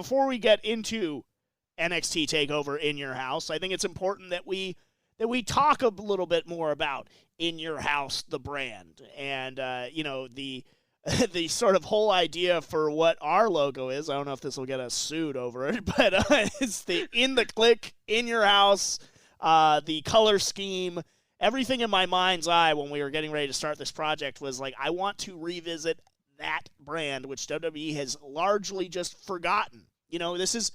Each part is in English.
before we get into NXT TakeOver In Your House, I think it's important that we talk a little bit more about In Your House, the brand, and the the sort of whole idea for what our logo is. I don't know if this will get us sued over it, but it's the In the Kliq, In Your House, the color scheme. Everything in my mind's eye when we were getting ready to start this project was like, I want to revisit that brand, which WWE has largely just forgotten. This is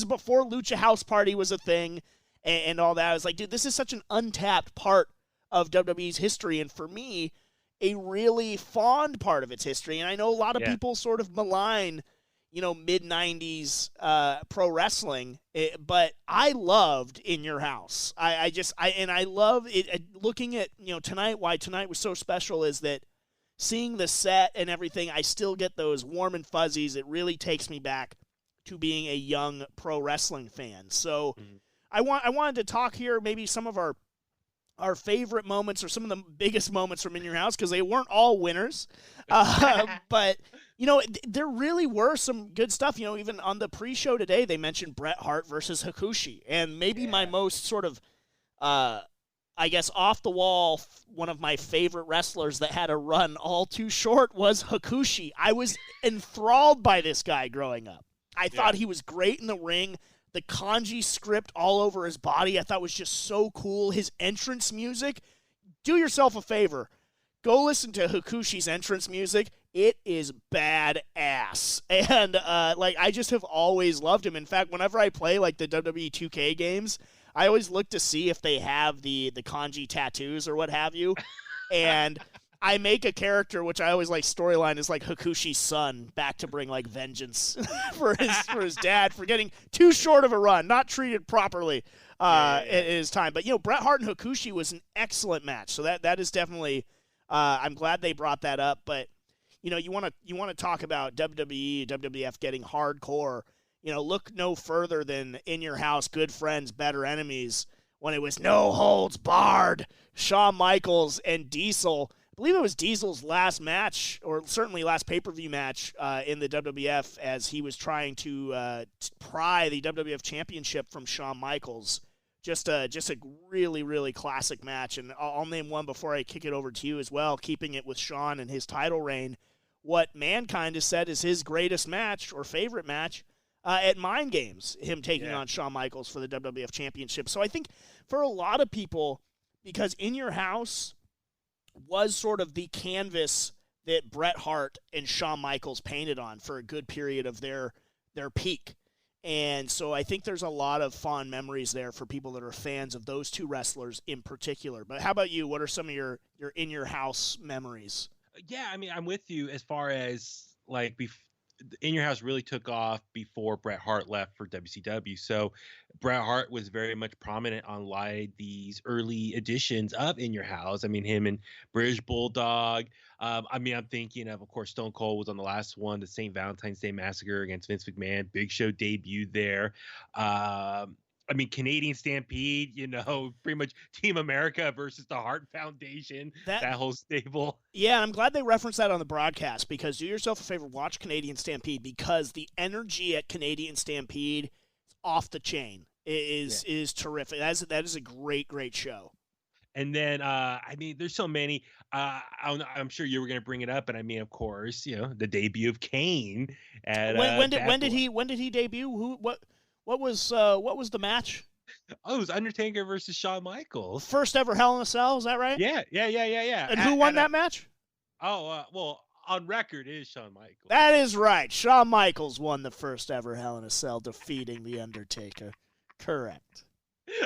before Lucha House Party was a thing and all that. I was like, dude, this is such an untapped part of WWE's history, and for me, a really fond part of its history. And I know a lot of people sort of malign, mid-90s pro wrestling, but I loved In Your House. I love it. Looking at, tonight, why tonight was so special is that seeing the set and everything, I still get those warm and fuzzies. It really takes me back to being a young pro wrestling fan. So I wanted to talk here, maybe some of our favorite moments or some of the biggest moments from In Your House, because they weren't all winners. But, there really were some good stuff. Even on the pre-show today, they mentioned Bret Hart versus Hakushi. And maybe my most sort of, off the wall, one of my favorite wrestlers that had a run all too short was Hakushi. I was enthralled by this guy growing up. I thought he was great in the ring. The kanji script all over his body I thought was just so cool. His entrance music, do yourself a favor. Go listen to Hakushi's entrance music. It is badass. And, I just have always loved him. In fact, whenever I play, the WWE 2K games, I always look to see if they have the kanji tattoos or what have you. And I make a character, which I always storyline is Hakushi's son, back to bring vengeance for his dad for getting too short of a run, not treated properly in his time. But Bret Hart and Hakushi was an excellent match, so that is definitely. I'm glad they brought that up. But you want to talk about WWE, WWF getting hardcore. Look no further than In Your House, Good Friends, Better Enemies, when it was no holds barred. Shawn Michaels and Diesel. I believe it was Diesel's last match, or certainly last pay-per-view match in the WWF, as he was trying to pry the WWF Championship from Shawn Michaels. Just a really, really classic match, and I'll name one before I kick it over to you as well, keeping it with Shawn and his title reign. What Mankind has said is his greatest match, or favorite match, at Mind Games, him taking on Shawn Michaels for the WWF Championship. So I think for a lot of people, because In Your House was sort of the canvas that Bret Hart and Shawn Michaels painted on for a good period of their peak. And so I think there's a lot of fond memories there for people that are fans of those two wrestlers in particular. But how about you? What are some of your In Your House memories? Yeah, I mean, I'm with you as far as In Your House really took off before Bret Hart left for WCW. So Bret Hart was very much prominent on these early editions of In Your House. I mean, him and British Bulldog. I'm thinking of course, Stone Cold was on the last one, the St. Valentine's Day Massacre against Vince McMahon. Big Show debuted there. Canadian Stampede, pretty much Team America versus the Hart Foundation, that whole stable. Yeah, I'm glad they referenced that on the broadcast, because do yourself a favor, watch Canadian Stampede, because the energy at Canadian Stampede is off the chain. It is terrific. That is a great, great show. And then, there's so many. I'm sure you were going to bring it up, but of course, the debut of Kane. When did he debut? What was the match? Oh, it was Undertaker versus Shawn Michaels. First ever Hell in a Cell, is that right? Yeah. And who won that match? Well, on record, it is Shawn Michaels. That is right. Shawn Michaels won the first ever Hell in a Cell, defeating The Undertaker. Correct.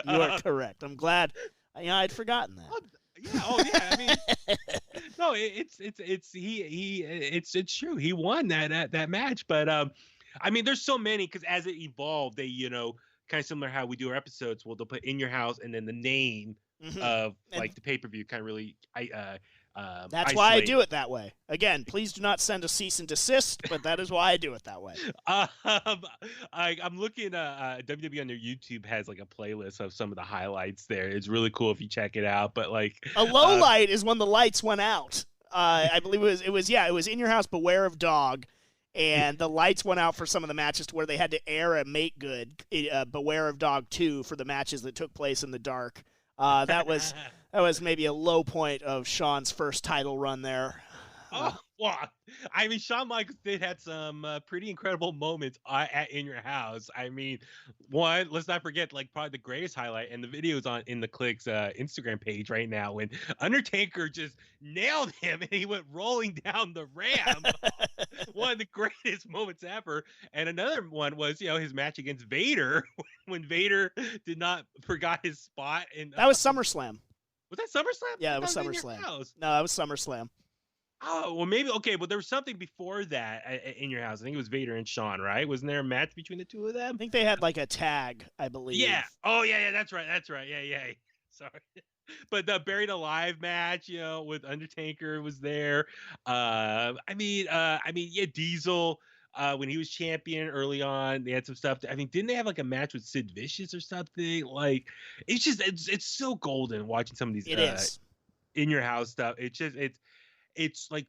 You are correct. I'm glad. I'd forgotten that. No, it's true. He won that match, but there's so many, because as it evolved, they kind of similar how we do our episodes. Well, they'll put In Your House and then the name of the pay-per-view kind of really that's why I do it that way. Again, please do not send a cease and desist, but that is why I do it that way. I'm looking WWE on their YouTube has a playlist of some of the highlights there. It's really cool if you check it out. But a low light is when the lights went out. I believe it was In Your House, Beware of Dog. and the lights went out for some of the matches to where they had to air a make good, Beware of Dog 2 for the matches that took place in the dark. That was maybe a low point of Shawn's first title run there. Oh, well, I mean, Shawn Michaels did had some pretty incredible moments at In Your House. I mean, one, let's not forget, like, probably the greatest highlight, and the video's on in the Kliq's Instagram page right now, when Undertaker just nailed him and he went rolling down the ramp. One of the greatest moments ever. And another one was, his match against Vader when Vader did not forgot his spot. That was SummerSlam. Was that SummerSlam? Yeah, it was SummerSlam. No, that was SummerSlam. Oh, well, maybe. Okay, but there was something before that In Your House. I think it was Vader and Shawn, right? Wasn't there a match between the two of them? I think they had like a tag, I believe. Yeah. Oh, yeah, that's right. Yeah. Sorry. But the Buried Alive match, with Undertaker was there. Yeah, Diesel, when he was champion early on, they had some stuff. Didn't they have like a match with Sid Vicious or something? Like, it's so golden watching some of these In Your House stuff. It's like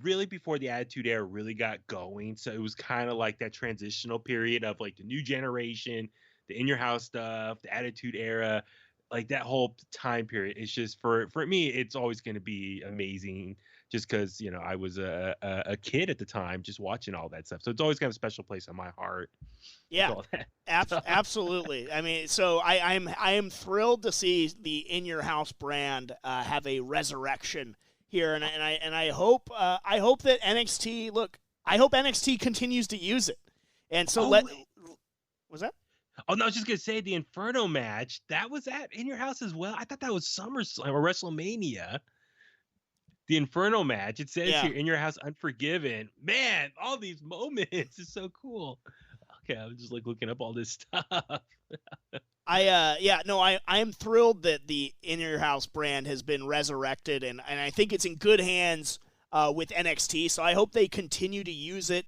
really before the Attitude Era really got going. So it was kind of like that transitional period of like the new generation, the In Your House stuff, the Attitude Era, like that whole time period. It's just for me, it's always going to be amazing just because, I was a kid at the time just watching all that stuff. So it's always got a special place in my heart. Yeah, absolutely. I mean, so I am thrilled to see the In Your House brand have a resurrection here, and I hope that NXT I hope NXT continues to use it, and so was that? Oh no, I was just gonna say the Inferno match that was at In Your House as well. I thought that was SummerSlam or WrestleMania. The Inferno match. It says here In Your House Unforgiven. Man, all these moments is so cool. Okay, I was just like looking up all this stuff. I am thrilled that the In Your House brand has been resurrected, and I think it's in good hands with NXT, so I hope they continue to use it